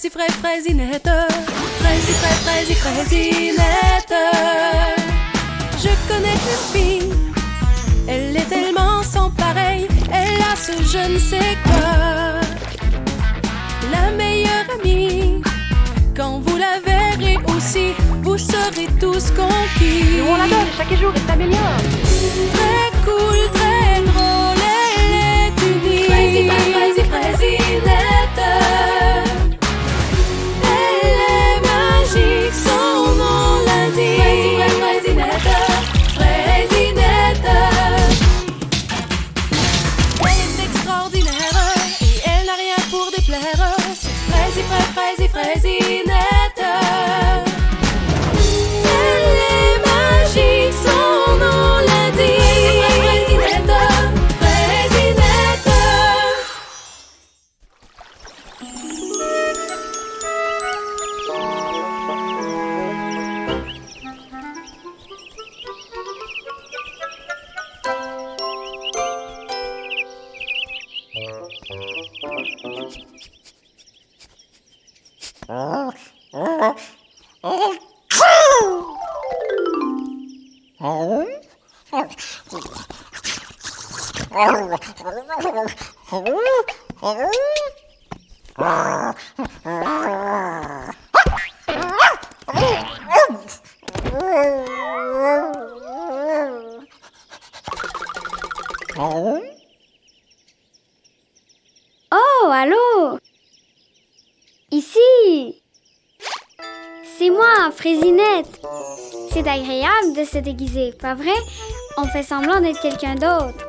fraisinette. Fraisinette. Je connais une fille, elle est tellement sans pareil. Elle a ce je ne sais quoi, la meilleure amie. Quand vous la verrez aussi, vous serez tous conquis. Nous on l'adore, chaque jour elle s'améliore. Très cool, très drôle, elle est unie. Fraisinette. Elle est magique, son nom l'indique. Fraisinette. Elle est extraordinaire et elle n'a rien pour déplaire. Fraisinette. Elle est magique, son nom l'indique. Fraisinette. Oh, allô? Ici! C'est moi, Fraisinette. C'est agréable de se déguiser, pas vrai? On fait semblant d'être quelqu'un d'autre.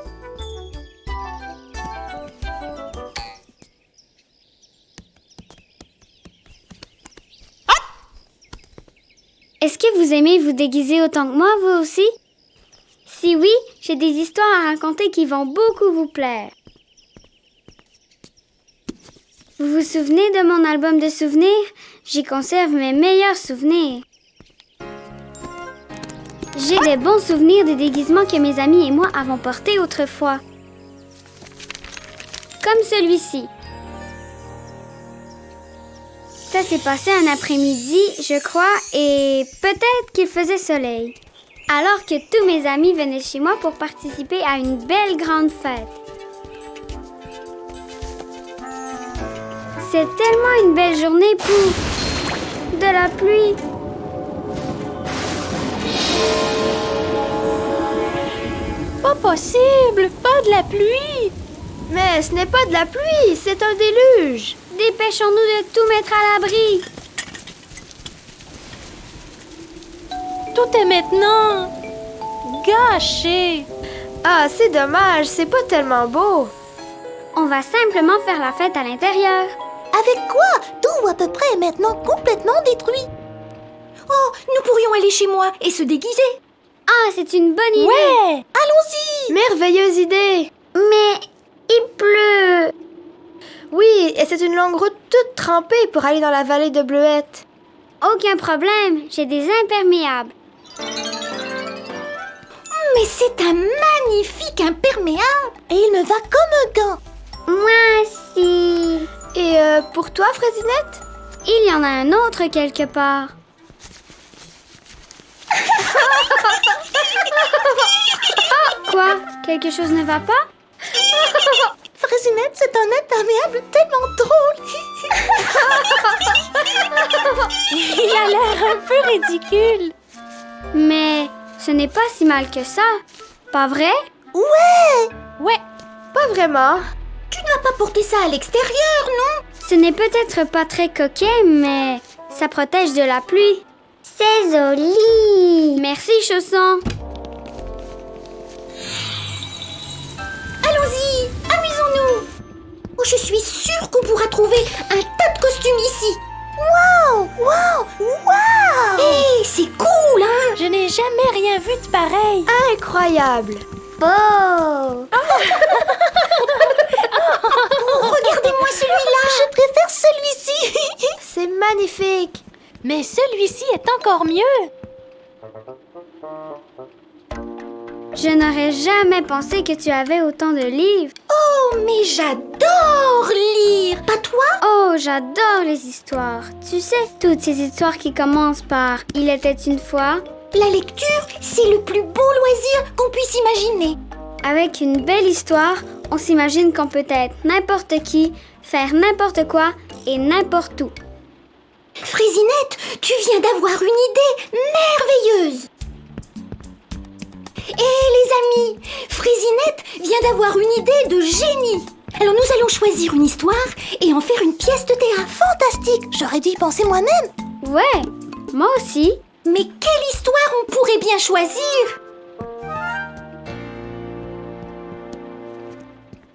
Est-ce que vous aimez vous déguiser autant que moi, vous aussi? Si oui, j'ai des histoires à raconter qui vont beaucoup vous plaire. Vous vous souvenez de mon album de souvenirs? J'y conserve mes meilleurs souvenirs. J'ai des bons souvenirs des déguisements que mes amis et moi avons portés autrefois. Comme celui-ci. Ça s'est passé un après-midi, je crois, et peut-être qu'il faisait soleil. Alors que tous mes amis venaient chez moi pour participer à une belle grande fête. C'est tellement une belle journée pour de la pluie. Pas possible, pas de la pluie. Mais ce n'est pas de la pluie, c'est un déluge. Dépêchons-nous de tout mettre à l'abri. Tout est maintenant gâché. Ah, c'est dommage, c'est pas tellement beau. On va simplement faire la fête à l'intérieur. Avec quoi? Tout à peu près est maintenant complètement détruit. Oh, nous pourrions aller chez moi et se déguiser. Ah, c'est une bonne idée. Ouais. Allons-y. Merveilleuse idée. Mais il pleut. Oui, et c'est une longue route toute trempée pour aller dans la vallée de Bleuette. Aucun problème, j'ai des imperméables. Mais c'est un magnifique imperméable et il me va comme un gant. Moi aussi. Et pour toi, Fraisinette? Il y en a un autre quelque part. Quoi? Quelque chose ne va pas? Fraisinette, c'est un imperméable tellement drôle. Il a l'air un peu ridicule. Mais ce n'est pas si mal que ça. Pas vrai? Ouais. Pas vraiment. Tu ne vas pas porter ça à l'extérieur, non? Ce n'est peut-être pas très coquet, mais ça protège de la pluie. C'est joli. Merci, Chausson. Allons-y, amusons-nous. Oh, je suis sûre qu'on pourra trouver un tas de costumes ici. Wow, wow, wow. Hé, c'est cool, hein? Je n'ai jamais rien vu de pareil. Incroyable. Beau. Oh, regardez-moi celui-là. Je préfère celui-ci. C'est magnifique. Mais celui-ci est encore mieux. Je n'aurais jamais pensé que tu avais autant de livres. Oh, mais j'adore lire. Pas toi? Oh, j'adore les histoires. Tu sais, toutes ces histoires qui commencent par « Il était une fois », La lecture, c'est le plus beau loisir qu'on puisse imaginer. avec une belle histoire, on s'imagine qu'on peut être n'importe qui, faire n'importe quoi et n'importe où. Frésinette, tu viens d'avoir une idée merveilleuse. Hé les amis, Frésinette vient d'avoir une idée de génie. Alors nous allons choisir une histoire et en faire une pièce de théâtre. Fantastique, j'aurais dû y penser moi-même. Ouais, moi aussi. Mais quelle histoire on pourrait bien choisir?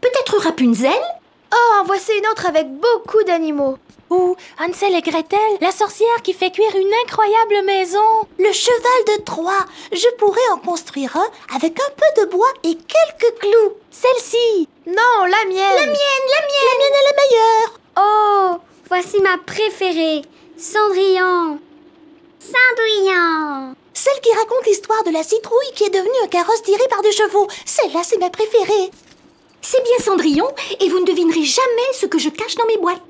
Peut-être Rapunzel? Oh, en voici une autre avec beaucoup d'animaux. Ou Hansel et Gretel, la sorcière qui fait cuire une incroyable maison. Le cheval de Troie. Je pourrais en construire un avec un peu de bois et quelques clous. Celle-ci. Non, la mienne. La mienne est la meilleure. Oh, voici ma préférée, Cendrillon. Cendrillon. Celle qui raconte l'histoire de la citrouille qui est devenue un carrosse tiré par des chevaux. Celle-là, c'est ma préférée. C'est bien Cendrillon, et vous ne devinerez jamais ce que je cache dans mes boîtes.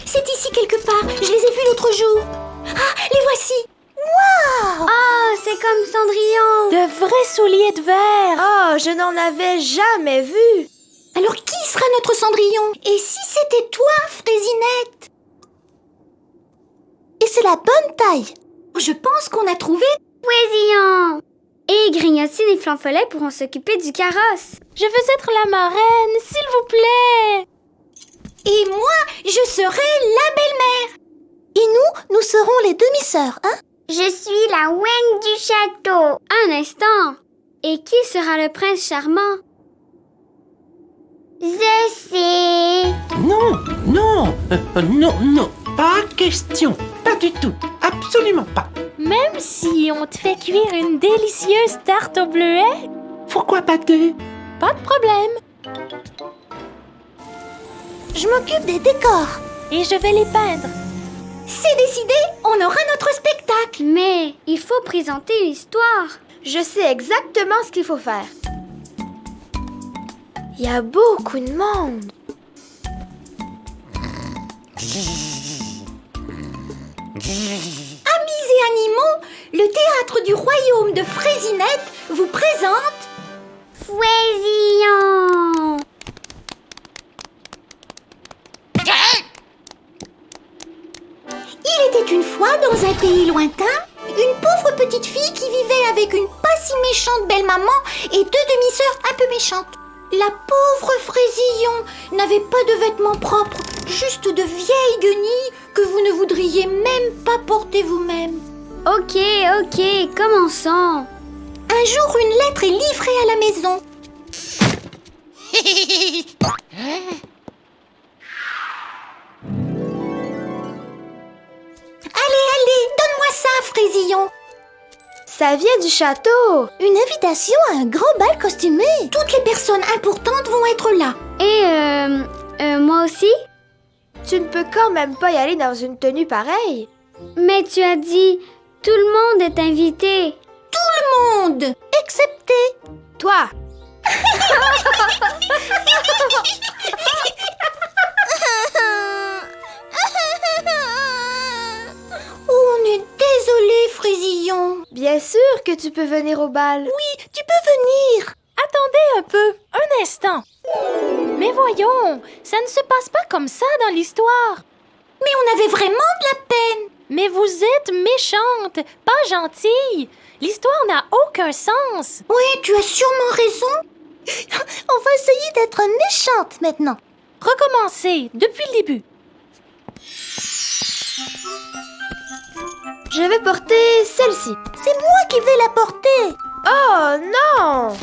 C'est ici quelque part, je les ai vus l'autre jour. Ah, les voici. Waouh! Oh, c'est comme Cendrillon. De vrais souliers de verre. Oh, je n'en avais jamais vu. Alors qui sera notre Cendrillon? Et si c'était toi, Frésinette? Et c'est la bonne taille. Je pense qu'on a trouvé... Poésillon. Et Grignotine et Flanfollet pourront s'occuper du carrosse. Je veux être la marraine, s'il vous plaît. Et moi, je serai la belle-mère. Et nous serons les demi-sœurs, hein? Je suis la ouine du château. Un instant. Et qui sera le prince charmant? Je sais. Non, non, non, pas question, pas du tout, absolument pas. Même si on te fait cuire une délicieuse tarte au bleuet, Pourquoi pas deux? pas de problème. Je m'occupe des décors. Et je vais les peindre. C'est décidé, on aura notre spectacle. Mais il faut présenter l'histoire. Je sais exactement ce qu'il faut faire. Il y a beaucoup de monde. Amis et animaux, le théâtre du royaume de Frésinette vous présente Poésillon. Il était une fois dans un pays lointain, une pauvre petite fille qui vivait avec une pas si méchante belle-maman et deux demi-sœurs un peu méchantes. La pauvre Frésillon n'avait pas de vêtements propres, juste de vieilles guenilles que vous ne voudriez même pas porter vous-même. Ok, commençons. Un jour, une lettre est livrée à la maison. Allez, donne-moi ça, Frésillon. Ça vient du château. Une invitation à un grand bal costumé. Toutes les personnes importantes vont être là. Et moi aussi? Tu ne peux quand même pas y aller dans une tenue pareille. Mais tu as dit, tout le monde est invité. Monde, excepté Toi. On est désolé, Frésillon. Bien sûr que tu peux venir au bal. Oui, tu peux venir. Attendez un peu, un instant. Mais voyons, ça ne se passe pas comme ça dans l'histoire. Mais on avait vraiment de la peine. Mais vous êtes méchante, pas gentille. L'histoire n'a aucun sens. Oui, tu as sûrement raison. On va essayer d'être méchante maintenant. Recommencez, depuis le début. Je vais porter celle-ci. C'est moi qui vais la porter. Oh non!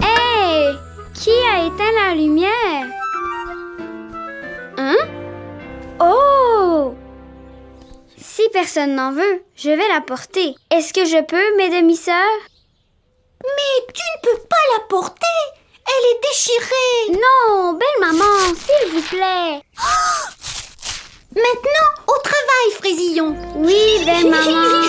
Hey! Qui a éteint la lumière? Hein? Oh! Si personne n'en veut, je vais la porter. Est-ce que je peux, mes demi-sœurs? Mais tu ne peux pas la porter. Elle est déchirée. Non, belle maman, s'il vous plaît. Maintenant, au travail, Fraisillon. Oui, belle maman.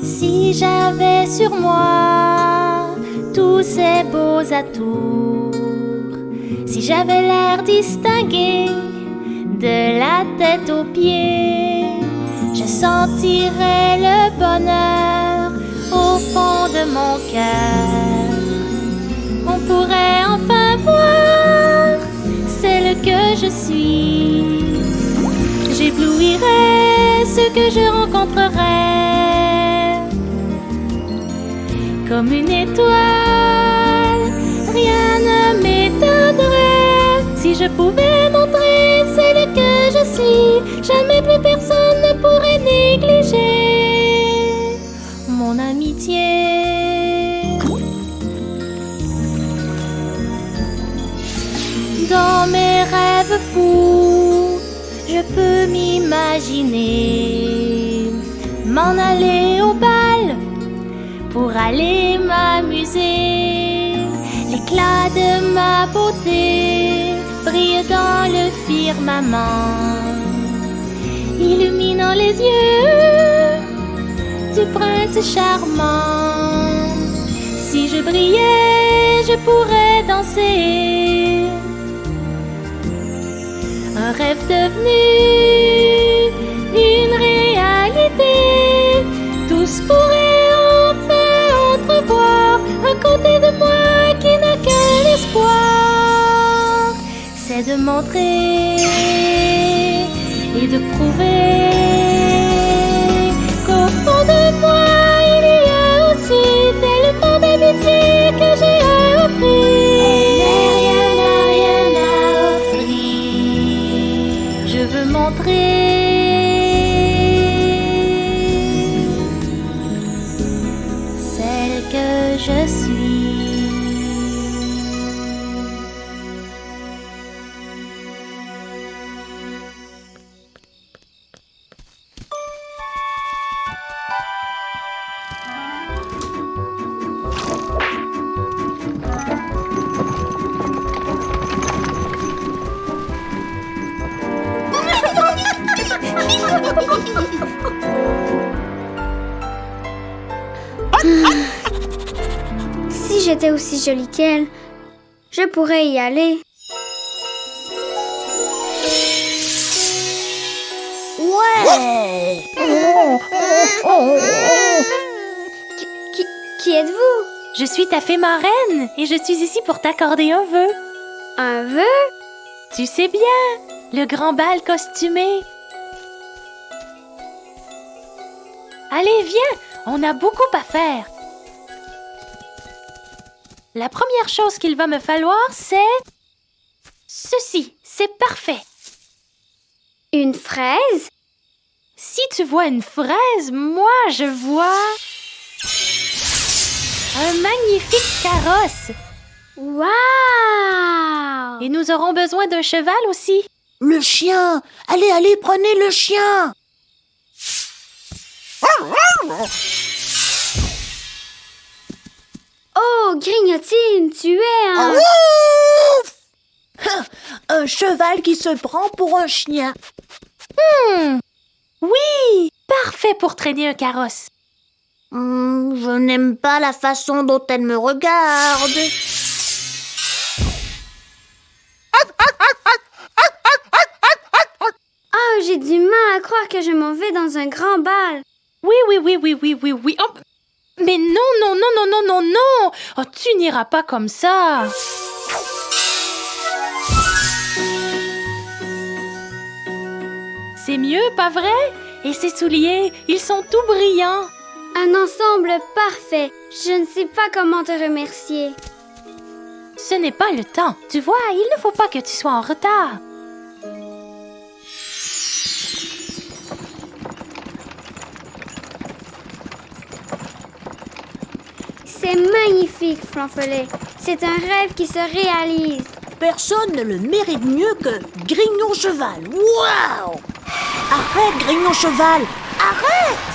Si j'avais sur moi tous ces beaux atours, si j'avais l'air distingué de la tête aux pieds, je sentirais le bonheur au fond de mon cœur. On pourrait enfin voir celle que je suis. J'éblouirais ceux que je rencontrerais. Comme une étoile, rien ne m'étonnerait. Si je pouvais montrer celle que je suis, jamais plus personne ne pourrait négliger mon amitié. Dans mes rêves fous, je peux m'imaginer m'en aller au bal pour aller m'amuser. L'éclat de ma beauté brille dans le firmament, illuminant les yeux du prince charmant. Si je brillais, je pourrais danser. Un rêve devenu une réalité. Tous pourraient enfin entrevoir un côté de moi qui n'a qu'un espoir. C'est de montrer et de prouver qu'au fond de moi il y a aussi tellement d'amitié que j'ai à offrir. Rien à offrir. Je veux montrer celle que je suis. Si j'étais aussi jolie qu'elle, je pourrais y aller. Ouais. Qui êtes-vous? Je suis ta fée marraine et je suis ici pour t'accorder un vœu. Un vœu? Tu sais bien, le grand bal costumé. Allez, viens, on a beaucoup à faire. La première chose qu'il va me falloir, c'est ceci. C'est parfait. Une fraise? Si tu vois une fraise, moi, je vois un magnifique carrosse. Waouh! Et nous aurons besoin d'un cheval aussi. Le chien. Allez, allez, prenez le chien. Oh, Grignotine, tu es un... Un cheval qui se prend pour un chien. Oui, parfait pour traîner un carrosse. Je n'aime pas la façon dont elle me regarde. Oh, j'ai du mal à croire que je m'en vais dans un grand bal. Oui. Oh, mais non. Oh, tu n'iras pas comme ça. C'est mieux, pas vrai? Et ces souliers, ils sont tout brillants. Un ensemble parfait. Je ne sais pas comment te remercier. Ce n'est pas le temps. Tu vois, il ne faut pas que tu sois en retard. C'est magnifique, Flanfolet. C'est un rêve qui se réalise. Personne ne le mérite mieux que Grignon Cheval. Waouh! Arrête, Grignon Cheval! Arrête!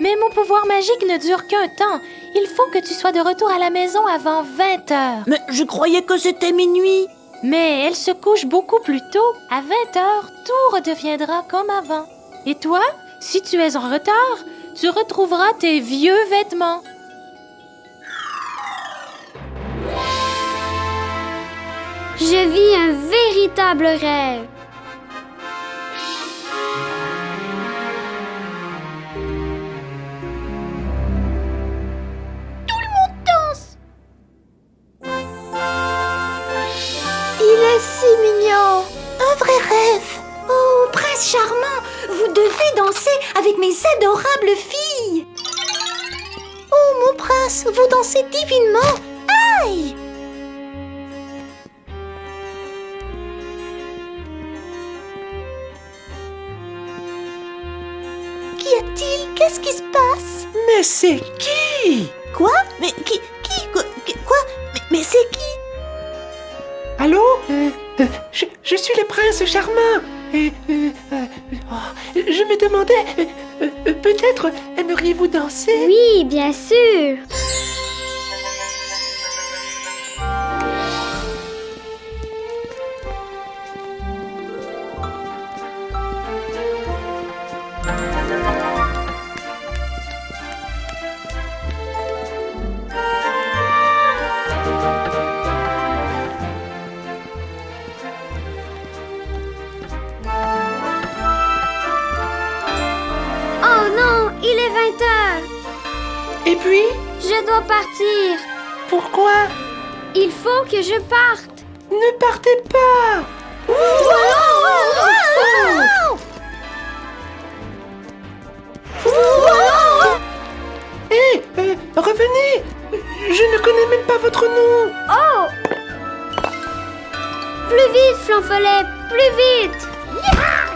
Mais mon pouvoir magique ne dure qu'un temps. Il faut que tu sois de retour à la maison avant 20 heures. Mais je croyais que c'était minuit. Mais elle se couche beaucoup plus tôt. À 20 heures, tout redeviendra comme avant. Et toi, si tu es en retard, tu retrouveras tes vieux vêtements. Je vis un véritable rêve. Il est si mignon. Un vrai rêve. Oh, prince charmant, vous devez danser avec mes adorables filles. Oh, mon prince, vous dansez divinement. Aïe! Qu'y a-t-il? Qu'est-ce qui se passe? Mais c'est qui? Quoi? Mais qui? Quoi? Mais c'est qui? Allô? Je suis le prince charmant. Je me demandais, peut-être aimeriez-vous danser? Oui, bien sûr. Oh non, il est 20 heures. Et puis, Je dois partir. pourquoi? Il faut que je parte. Ne partez pas! Hé, revenez! Je ne connais même pas votre nom! Oh! Plus vite, Flanfolet, plus vite!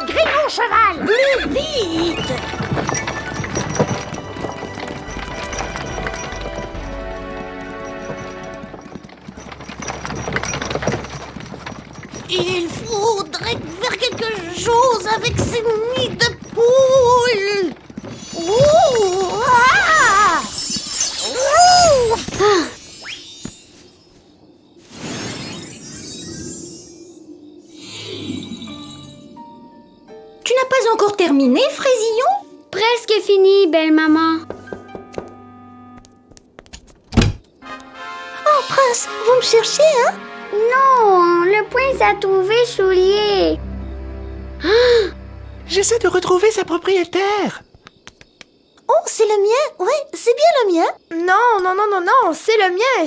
Grillon cheval! Plus vite! Il faudrait faire quelque chose avec ces nids de poules! Ouh! Ah! Ouh! Tu n'as pas encore terminé, Fraisillon? Presque fini, belle maman. Oh, prince, vous me cherchez, hein? Non, le prince a trouvé Soulier. J'essaie de retrouver sa propriétaire! Oh, c'est le mien? Oui, c'est bien le mien. Non, c'est le mien.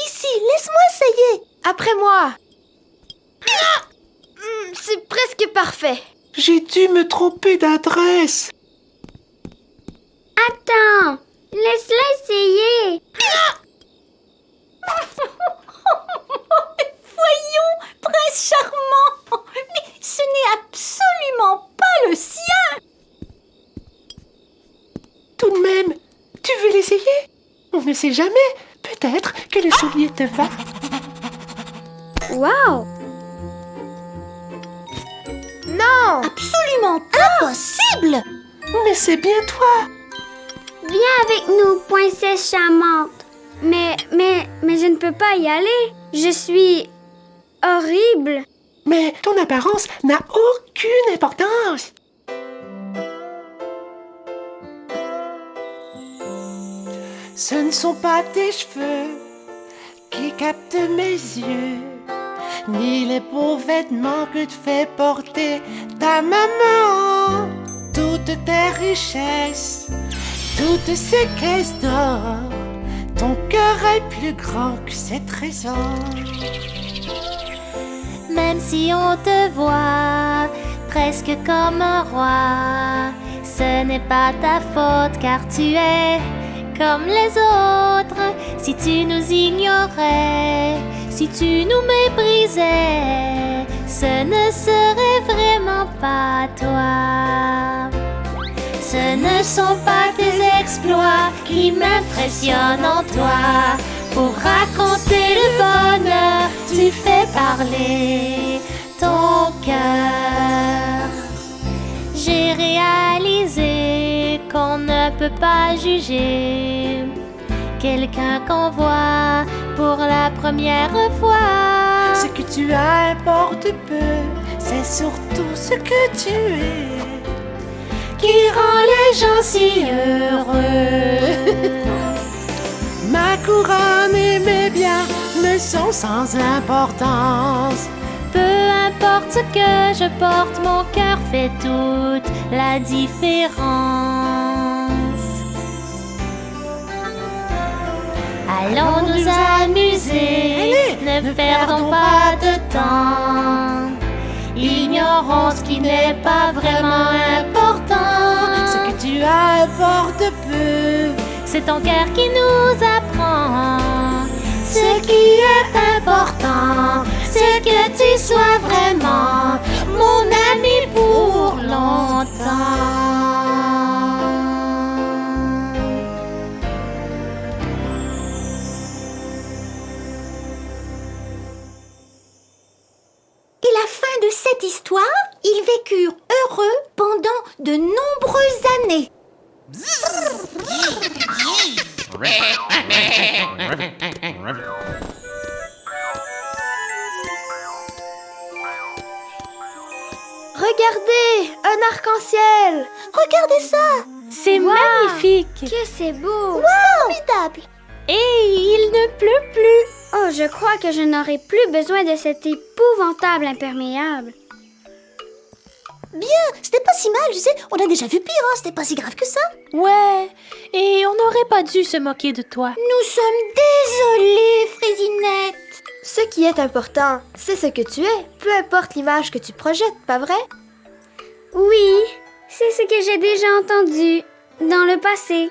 Ici, laisse-moi essayer. Après moi. C'est presque parfait. J'ai dû me tromper d'adresse! Attends, laisse-la essayer. Voyons, prince charmant. Mais ce n'est absolument pas le sien. Tout de même, tu veux l'essayer? On ne sait jamais. Peut-être que le soulier te va. Wow! Non. Absolument impossible. Mais c'est bien toi! Viens avec nous, princesse charmante. Mais je ne peux pas y aller. Je suis horrible. Mais ton apparence n'a aucune importance. Ce ne sont pas tes cheveux qui captent mes yeux, ni les beaux vêtements que te fait porter ta maman. Toutes tes richesses, toutes ces caisses d'or, ton cœur est plus grand que ces trésors. Même si on te voit presque comme un roi, ce n'est pas ta faute car tu es comme les autres. Si tu nous ignorais, si tu nous méprisais, ce ne serait vraiment pas toi. Ce ne sont pas tes exploits qui m'impressionnent en toi. Pour raconter le bonheur, tu fais parler ton cœur. J'ai réalisé qu'on ne peut pas juger quelqu'un qu'on voit pour la première fois. Ce que tu as importe peu, c'est surtout ce que tu es qui rend les gens si heureux. Ma couronne et mes biens me sont sans importance. Peu importe ce que je porte, mon cœur fait toute la différence. Allons nous amuser, ne perdons pas de temps. Ignorons ce qui n'est pas vraiment important. Ce que tu as importe peu, c'est ton cœur qui nous apprend. ce qui est important, c'est que tu sois vraiment mon ami pour longtemps. Et la fin de cette histoire, ils vécurent heureux pendant de nombreuses années. Regardez, un arc-en-ciel. Regardez ça! C'est magnifique. Que c'est beau! Formidable! Et il ne pleut plus. Oh, je crois que je n'aurai plus besoin de cet épouvantable imperméable. Bien, c'était pas si mal, je sais. On a déjà vu pire, hein. C'était pas si grave que ça. Ouais, et on n'aurait pas dû se moquer de toi. Nous sommes désolés, Frésinette. Ce qui est important, c'est ce que tu es, peu importe l'image que tu projettes, pas vrai? Oui, c'est ce que j'ai déjà entendu dans le passé.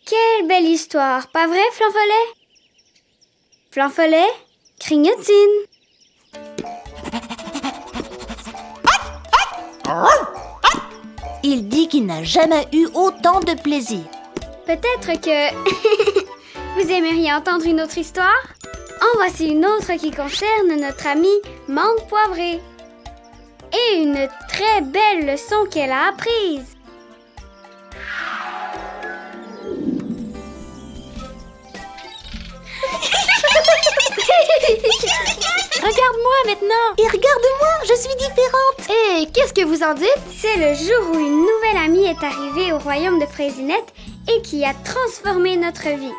Quelle belle histoire, pas vrai, Flanfollet? Flanfollet, Crignotine. Il dit qu'il n'a jamais eu autant de plaisir. Peut-être que vous aimeriez entendre une autre histoire? En voici une autre qui concerne notre amie Menthe Poivrée. Et une très belle leçon qu'elle a apprise. Regarde-moi maintenant. Et regarde-moi, je suis différente. Et qu'est-ce que vous en dites? C'est le jour où une nouvelle amie est arrivée au royaume de Frésinette et qui a transformé notre vie.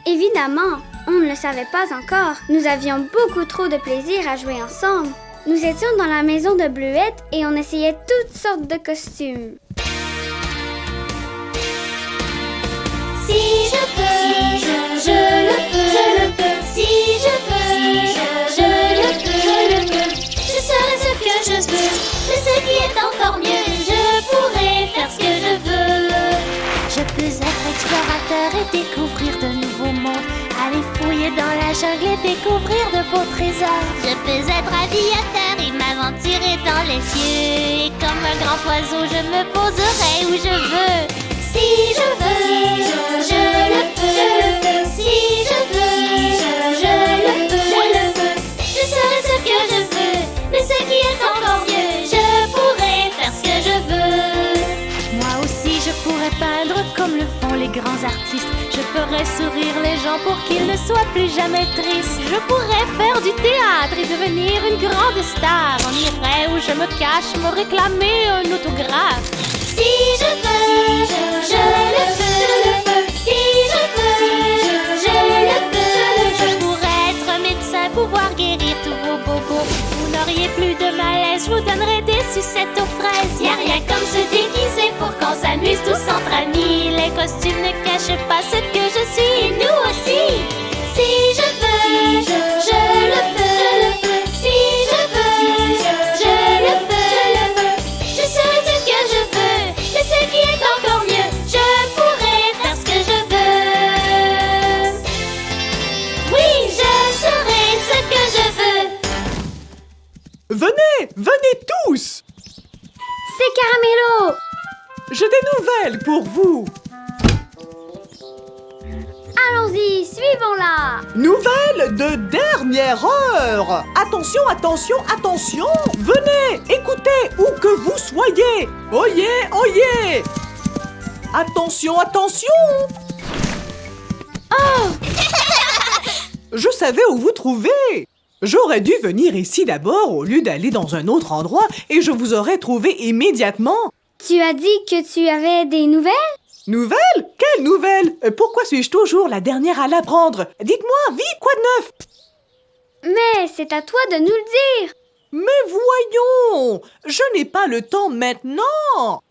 Évidemment, on ne le savait pas encore. Nous avions beaucoup trop de plaisir à jouer ensemble. Nous étions dans la maison de Bleuette et on essayait toutes sortes de costumes. Si je peux, je le peux, si je veux, je le peux, je serai ce que je veux, mais ce qui est encore mieux, je pourrai faire ce que je veux. Je peux être explorateur et découvrir de nouveaux mondes, aller fouiller dans la jungle et découvrir de beaux trésors. Je peux être aviateur et m'aventurer dans les cieux, et comme un grand oiseau, je me poserai où je veux. Si je veux, je le peux, si je veux, je le peux, je serai ce que je veux, mais ce qui est encore mieux, je pourrai faire ce que je veux. Moi aussi, je pourrais peindre comme le font les grands artistes. Je ferais sourire les gens pour qu'ils ne soient plus jamais tristes. Je pourrais faire du théâtre et devenir une grande star. On irait où je me cache, me réclamer un autographe. Si je veux, je le peux, si je veux, je le peux. Je pourrais être médecin, pouvoir guérir tous vos bobos. Vous n'auriez plus de malaise, je vous donnerai des sucettes aux fraises. Y'a rien comme se déguiser pour qu'on s'amuse tous entre amis. Les costumes ne cachent pas ce que je suis, et nous aussi. Si je veux, je le peux, si je veux, je le peux. Je serai ce que je veux, mais ce qui est encore mieux, je pourrai faire ce que je veux. Oui, je serai ce que je veux. Venez, venez tous! c'est Caramello! J'ai des nouvelles pour vous. Allons-y, suivons-la! Nouvelles de dernière heure. Attention, attention, attention. Venez, écoutez, où que vous soyez. Oyez, oyez. Attention, attention. Oh! Je savais où vous trouver. J'aurais dû venir ici d'abord au lieu d'aller dans un autre endroit et je vous aurais trouvé immédiatement. Tu as dit que tu avais des nouvelles? Nouvelles? Quelle nouvelle? Pourquoi suis-je toujours la dernière à l'apprendre? Dites-moi, vite, quoi de neuf? Mais c'est à toi de nous le dire! Mais voyons! Je n'ai pas le temps maintenant!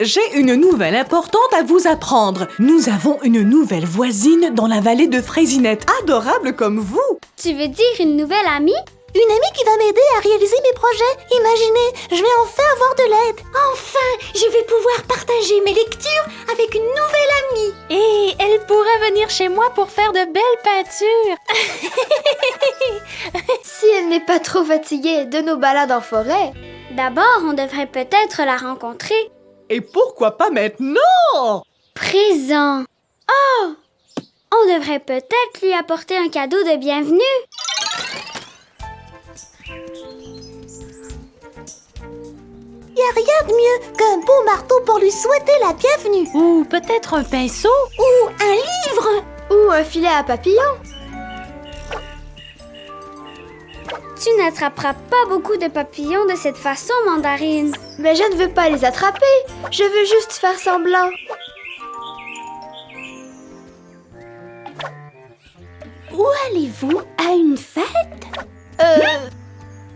J'ai une nouvelle importante à vous apprendre. Nous avons une nouvelle voisine dans la vallée de Fraisinette, adorable comme vous. Tu veux dire une nouvelle amie? Une amie qui va m'aider à réaliser mes projets. Imaginez, je vais enfin avoir de l'aide. Enfin, je vais pouvoir partager mes lectures avec une nouvelle amie. Et elle pourra venir chez moi pour faire de belles peintures. Si elle n'est pas trop fatiguée de nos balades en forêt. D'abord, on devrait peut-être la rencontrer. Et pourquoi pas maintenant? Présent. Oh! On devrait peut-être lui apporter un cadeau de bienvenue. Il n'y a rien de mieux qu'un beau marteau pour lui souhaiter la bienvenue. Ou peut-être un pinceau. Ou un livre. Ou un filet à papillons. Tu n'attraperas pas beaucoup de papillons de cette façon, Mandarine. Mais je ne veux pas les attraper. Je veux juste faire semblant. Où allez-vous? À une fête?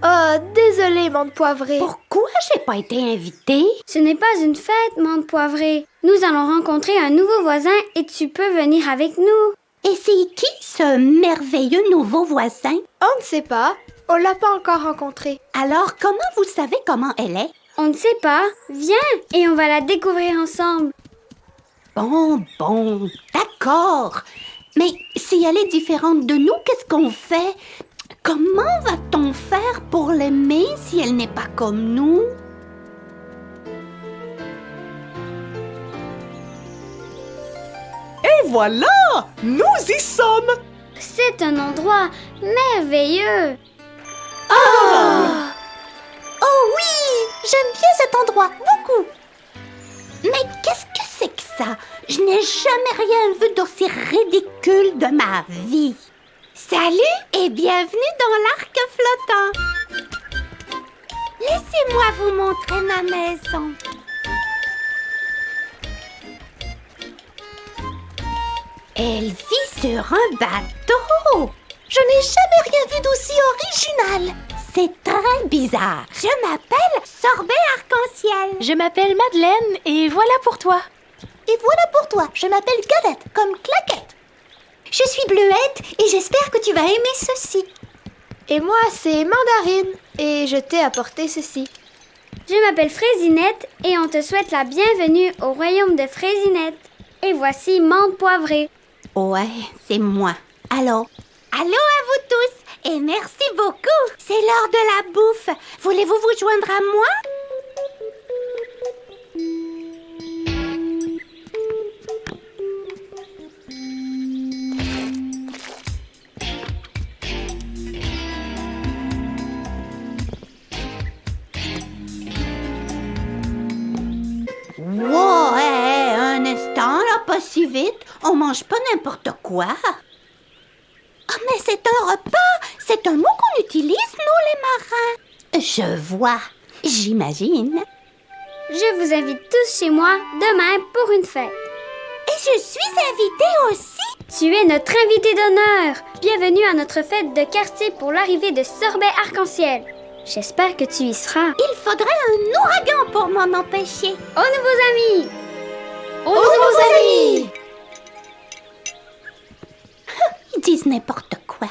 Oh, désolée, menthe poivrée. Pourquoi j'ai pas été invitée? Ce n'est pas une fête, Menthe poivrée. Nous allons rencontrer un nouveau voisin et tu peux venir avec nous. Et c'est qui ce merveilleux nouveau voisin? On ne sait pas. On l'a pas encore rencontrée. Alors, comment vous savez comment elle est? On ne sait pas. Viens et on va la découvrir ensemble. Bon, d'accord. Mais si elle est différente de nous, qu'est-ce qu'on fait? Comment va-t-on faire pour l'aimer si elle n'est pas comme nous? Et voilà! Nous y sommes! C'est un endroit merveilleux. Oh oui! J'aime bien cet endroit, beaucoup! Mais qu'est-ce que c'est que ça? Je n'ai jamais rien vu d'aussi ridicule de ma vie. Salut et bienvenue dans l'arc flottant. Laissez-moi vous montrer ma maison. Elle vit sur un bateau. Je n'ai jamais rien vu d'aussi original. C'est très bizarre. Je m'appelle Sorbet Arc-en-Ciel. Je m'appelle Madeleine et voilà pour toi. Et voilà pour toi. Je m'appelle Galette, comme claquette. Je suis Bleuette et j'espère que tu vas aimer ceci. Et moi, c'est Mandarine. Et je t'ai apporté ceci. Je m'appelle Fraisinette et on te souhaite la bienvenue au royaume de Fraisinette. Et voici Menthe poivrée. Ouais, c'est moi. Allô à vous tous et merci beaucoup. C'est l'heure de la bouffe. Voulez-vous vous joindre à moi? Wow, un instant, là, pas si vite. On mange pas n'importe quoi. Ah, mais c'est un repas. C'est un mot qu'on utilise, nous, les marins. Je vois. J'imagine. Je vous invite tous chez moi demain pour une fête. Et je suis invitée aussi. Tu es notre invité d'honneur. Bienvenue à notre fête de quartier pour l'arrivée de Sorbet Arc-en-Ciel. J'espère que tu y seras. Il faudrait un ouragan pour m'en empêcher. Aux nouveaux amis! Aux nouveaux amis! Ils disent n'importe quoi.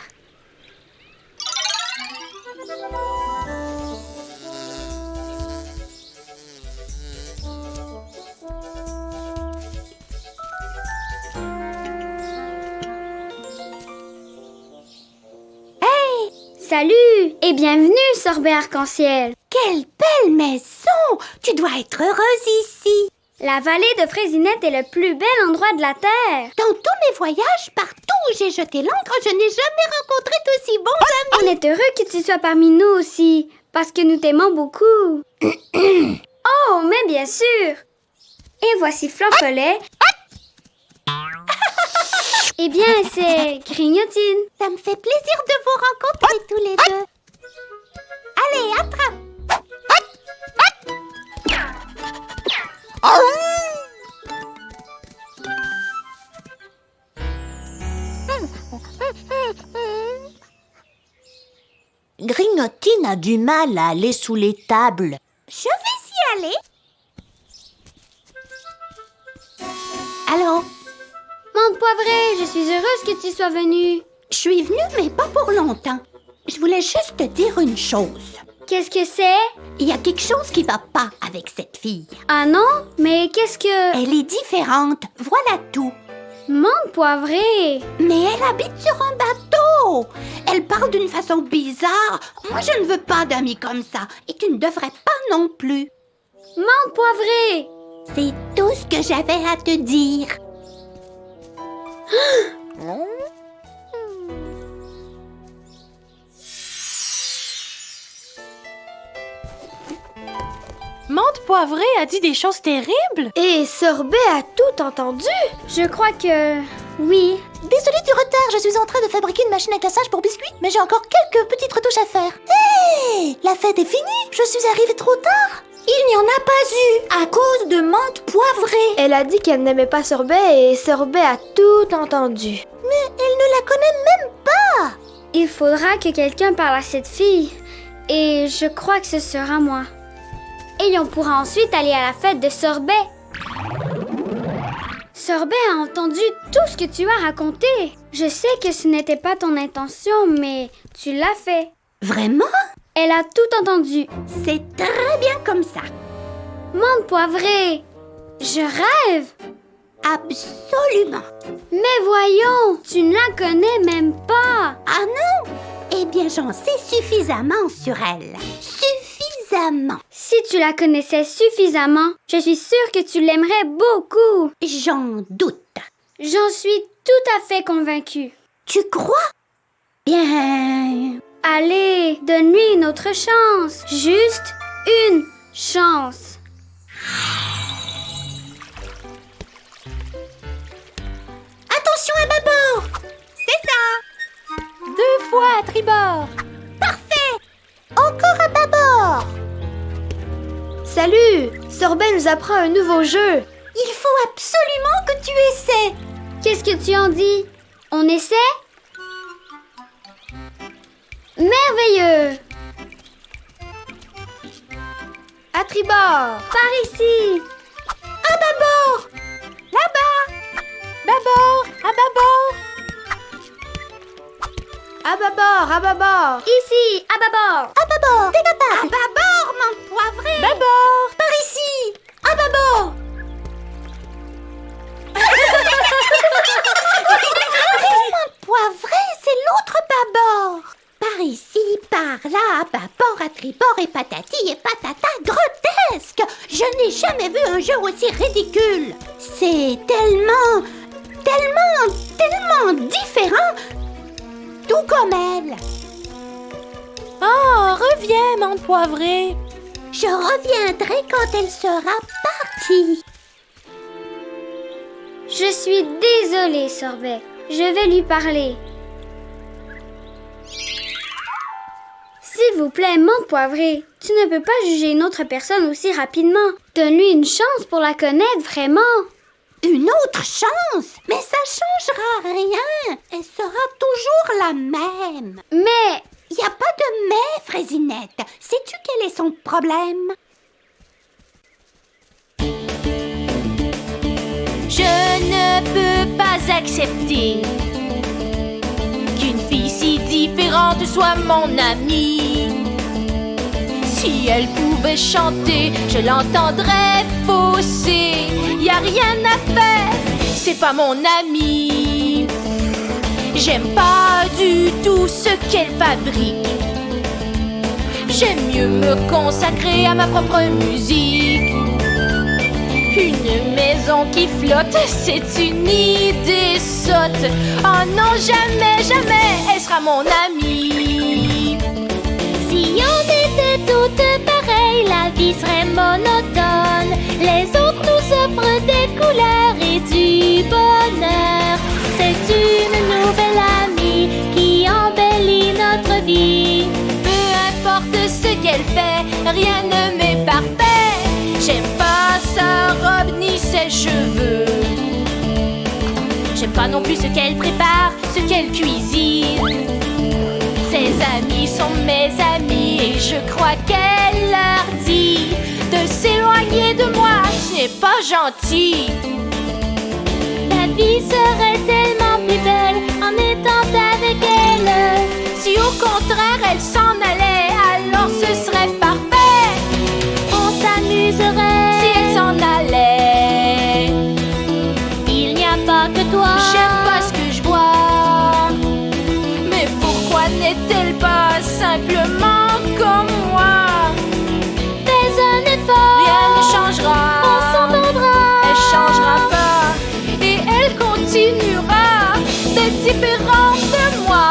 salut et bienvenue, Sorbet Arc-en-Ciel. Quelle belle maison! Tu dois être heureuse ici. La vallée de Fraisinette est le plus bel endroit de la Terre. Dans tous mes voyages, partout où j'ai jeté l'ancre, je n'ai jamais rencontré d'aussi bons amis. On est heureux que tu sois parmi nous aussi, parce que nous t'aimons beaucoup. Oh, mais bien sûr! Et voici Flanfollet. Eh bien, c'est Grignotine. Ça me fait plaisir de vous rencontrer tous les deux. Allez, attrape! Grignotine a du mal à aller sous les tables. Je vais y aller. Allô? Menthe Poivrée, je suis heureuse que tu sois venue. Je suis venue, mais pas pour longtemps. Je voulais juste te dire une chose. Qu'est-ce que c'est? Il y a quelque chose qui va pas avec cette fille. Ah non? Mais qu'est-ce que... Elle est différente, voilà tout. Menthe Poivrée! Mais elle habite sur un bateau. Elle parle d'une façon bizarre. Moi, je ne veux pas d'amis comme ça. Et tu ne devrais pas non plus. Menthe Poivrée! C'est tout ce que j'avais à te dire. Menthe Poivrée a dit des choses terribles. Et Sorbet a tout entendu. Je crois que... oui. Désolée du retard, je suis en train de fabriquer une machine à glaçage pour biscuits, mais j'ai encore quelques petites retouches à faire. Hé! La fête est finie! Je suis arrivée trop tard! Il n'y en a pas eu à cause de Menthe Poivrée. Elle a dit qu'elle n'aimait pas Sorbet et Sorbet a tout entendu. Elle ne la connaît même pas! Il faudra que quelqu'un parle à cette fille. Et je crois que ce sera moi. Et on pourra ensuite aller à la fête de Sorbet. Sorbet a entendu tout ce que tu as raconté. Je sais que ce n'était pas ton intention, mais tu l'as fait. Vraiment? Elle a tout entendu. C'est très bien comme ça. Menthe Poivrée, je rêve. Absolument. Mais voyons, tu ne la connais même pas. Ah non? Eh bien, j'en sais suffisamment sur elle. Suffisamment. Si tu la connaissais suffisamment, je suis sûre que tu l'aimerais beaucoup. J'en doute. J'en suis tout à fait convaincue. Tu crois? Bien... Allez, donne-lui une autre chance. Juste une chance. Attention à bâbord! C'est ça! 2 fois à tribord. Parfait! Encore à bâbord! Salut! Sorbet nous apprend un nouveau jeu. Il faut absolument que tu essaies! Qu'est-ce que tu en dis? On essaie? Merveilleux! À tribord! Par ici! À bâbord! Là-bas! Bâbord, à bâbord. À bâbord, à bâbord! Ici, à bâbord! À bâbord! T'es capable! À bâbord, Menthe Poivrée! Bâbord. Par ici! À bâbord! Menthe Poivrée, c'est l'autre bâbord! Par ici, par là, à bâbord, à tribord et patati et patata, grotesque! Je n'ai jamais vu un jeu aussi ridicule! C'est tellement différent! Tout comme elle! Oh, reviens, Menthe Poivrée. Je reviendrai quand elle sera partie! Je suis désolée, Sorbet. Je vais lui parler. S'il vous plaît, Menthe Poivrée, tu ne peux pas juger une autre personne aussi rapidement. Donne-lui une chance pour la connaître, vraiment. Une autre chance? Mais ça changera rien! Elle sera toujours la même! Mais Y a pas de mais, Fraisinette! Sais-tu quel est son problème? Je ne peux pas accepter qu'une fille si différente soit mon amie. Si elle pouvait chanter, je l'entendrais fausser. Y a rien à faire, c'est pas mon amie. J'aime pas du tout ce qu'elle fabrique. J'aime mieux me consacrer à ma propre musique. Une maison qui flotte, c'est une idée sotte. Oh non, jamais, jamais, elle sera mon amie. Si on était toutes pareilles, la vie serait monotone. Les autres nous offrent des couleurs et du bonheur. C'est une nouvelle amie qui embellit notre vie. Peu importe ce qu'elle fait, rien ne m'est parfait. J'aime pas sa robe ni ses cheveux. J'aime pas non plus ce qu'elle prépare, ce qu'elle cuisine. Ses amis sont mes amis et je crois qu'elle leur dit de s'éloigner de moi, ce n'est pas gentil. La vie serait tellement plus belle en étant avec elle. Si au contraire elle s'en allait, alors ce serait parfait. On s'amuserait Si elle s'en allait, il n'y a pas que toi. j'aime pas ce que je vois. Mais pourquoi n'est-elle pas simplement comme moi? Fais un effort, Rien ne changera. on s'entendra. Elle changera pas et elle continuera d'être différente de moi.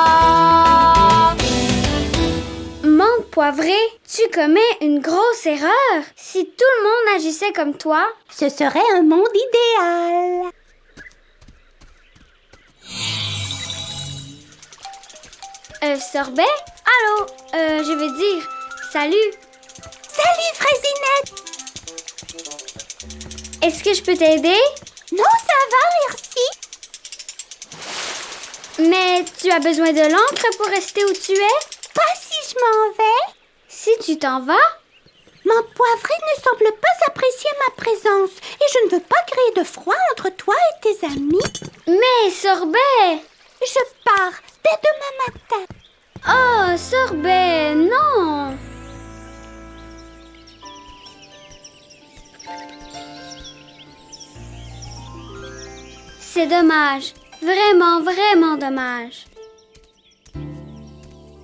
Menthe poivrée, tu commets une grosse erreur. Si tout le monde agissait comme toi, Ce serait un monde idéal. Sorbet? Allô? Je veux dire, salut. Salut, Fraisinette! Est-ce que je peux t'aider? Non, ça va, merci. Mais tu as besoin de l'encre pour rester où tu es? Pas si je m'en vais. Si tu t'en vas, Menthe poivrée ne semble pas apprécier ma présence et je ne veux pas créer de froid entre toi et tes amis. mais Sorbet! Je pars dès demain matin. Oh, Sorbet, non! C'est dommage, vraiment, vraiment dommage.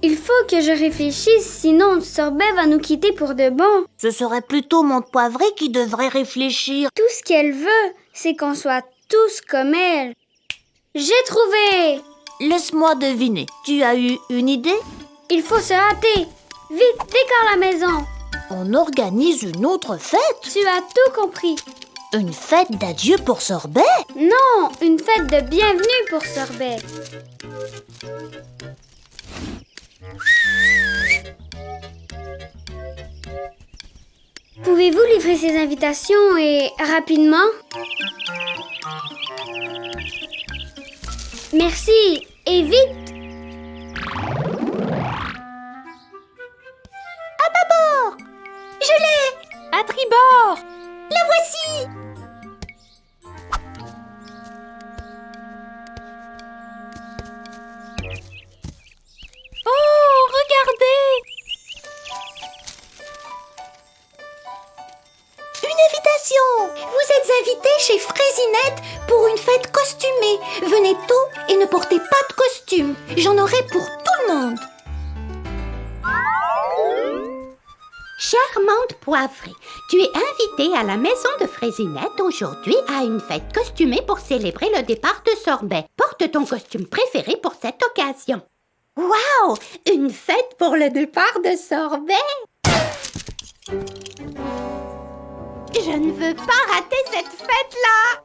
Il faut que je réfléchisse, sinon Sorbet va nous quitter pour de bon. Ce serait plutôt Menthe poivrée qui devrait réfléchir. Tout ce qu'elle veut, c'est qu'on soit tous comme elle. J'ai trouvé! Laisse-moi deviner. Tu as eu une idée? Il faut se hâter. Vite, décore la maison. On organise une autre fête. Tu as tout compris. Une fête d'adieu pour Sorbet? Non, une fête de bienvenue pour Sorbet. Pouvez-vous livrer ces invitations et rapidement? Merci, et vite! À bâbord! Je l'ai! À tribord! La voici! Oh, regardez! Une invitation! Vous êtes invités chez Fraisinette pour une fête costumée. Venez tôt et ne portez pas de costume. J'en aurai pour tout le monde. Charmante poivrée, tu es invitée à la maison de Fraisinette aujourd'hui à une fête costumée pour célébrer le départ de Sorbet. Porte ton costume préféré pour cette occasion. Waouh! Une fête pour le départ de Sorbet! Je ne veux pas rater cette fête-là!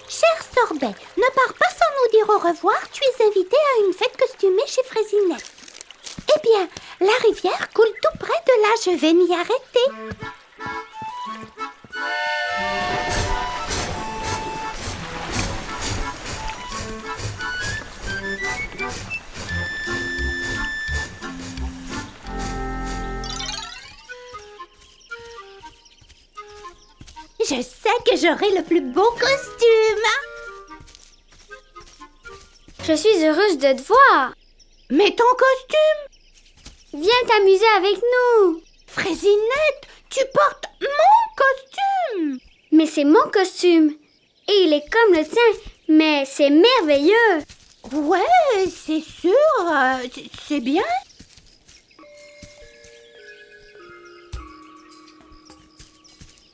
Cher Sorbet, ne pars pas sans nous dire au revoir. Tu es invité à une fête costumée chez Fraisinette. Eh bien, la rivière coule tout près de là. Je vais m'y arrêter. Je sais que j'aurai le plus beau costume. Je suis heureuse de te voir. Mais ton costume? Viens t'amuser avec nous. Fraisinette, tu portes mon costume. Mais c'est mon costume. Et il est comme le tien, Mais c'est merveilleux! Ouais, c'est sûr, c'est bien.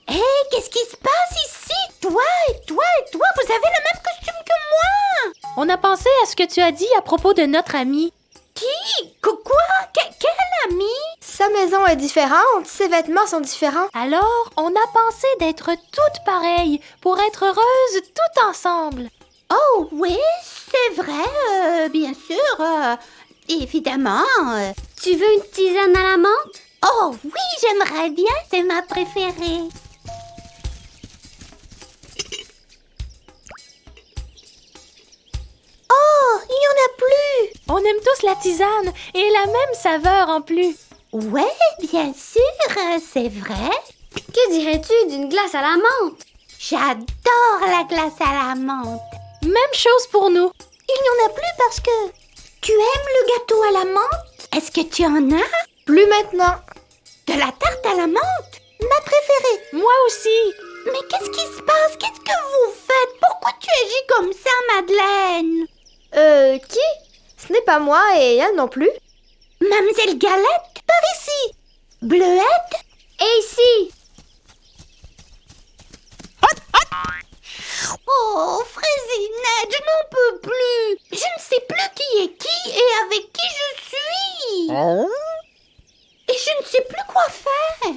Hé, qu'est-ce qui se passe ici? Toi et toi et toi, vous avez le même costume que moi! On a pensé à ce que tu as dit à propos de notre ami. Qui? Quoi? Quel ami? Sa maison est différente, ses vêtements sont différents. Alors, on a pensé d'être toutes pareilles pour être heureuses toutes ensemble. Oh oui, c'est vrai, bien sûr, évidemment. Tu veux une tisane à la menthe? Oh oui, j'aimerais bien, c'est ma préférée. Oh, il n'y en a plus. On aime tous la tisane et la même saveur en plus. Ouais, bien sûr, c'est vrai. Que dirais-tu d'une glace à la menthe? J'adore la glace à la menthe. Même chose pour nous. Il n'y en a plus parce que tu aimes le gâteau à la menthe. Est-ce que tu en as? Plus maintenant. De la tarte à la menthe? Ma préférée. Moi aussi. Mais qu'est-ce qui se passe? Qu'est-ce que vous faites? Pourquoi tu agis comme ça, Madeleine? Qui? Ce n'est pas moi et elle non plus. Mademoiselle Galette? Par ici. Bleuette? Et ici! Oh, Fraisinette, je n'en peux plus. Je ne sais plus qui est qui et avec qui je suis. Et je ne sais plus quoi faire.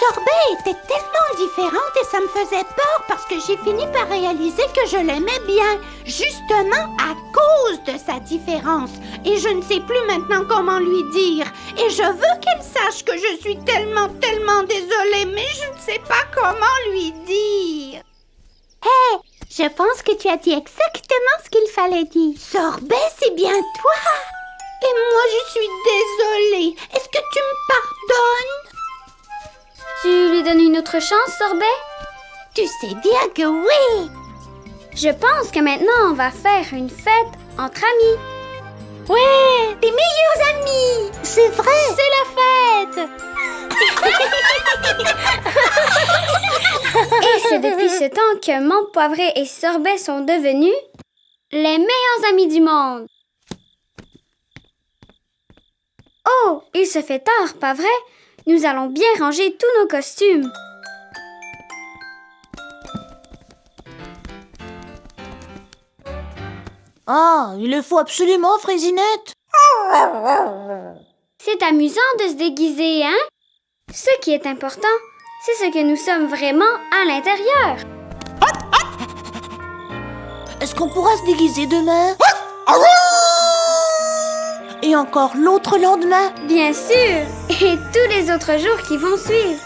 Sorbet était tellement différente et ça me faisait peur parce que j'ai fini par réaliser que je l'aimais bien, justement à cause de sa différence. Et je ne sais plus maintenant comment lui dire. Et je veux qu'elle sache que je suis tellement désolée, mais je ne sais pas comment lui dire. Hé, je pense que tu as dit exactement ce qu'il fallait dire. Sorbet, c'est bien toi. Et moi, je suis désolée. Est-ce que tu me pardonnes? Tu lui donnes une autre chance, Sorbet? Tu sais bien que oui. Je pense que maintenant, on va faire une fête entre amis. Ouais, Les meilleurs amis. C'est vrai. c'est la fête. Et c'est depuis ce temps que Menthe Poivrée et Sorbet sont devenus les meilleurs amis du monde. Oh, il se fait tard, pas vrai? Nous allons bien ranger tous nos costumes. Ah, il le faut absolument, Fraisinette. C'est amusant de se déguiser, hein? Ce qui est important, c'est ce que nous sommes vraiment à l'intérieur. Est-ce qu'on pourra se déguiser demain? Et encore l'autre lendemain? Bien sûr! Et tous les autres jours qui vont suivre.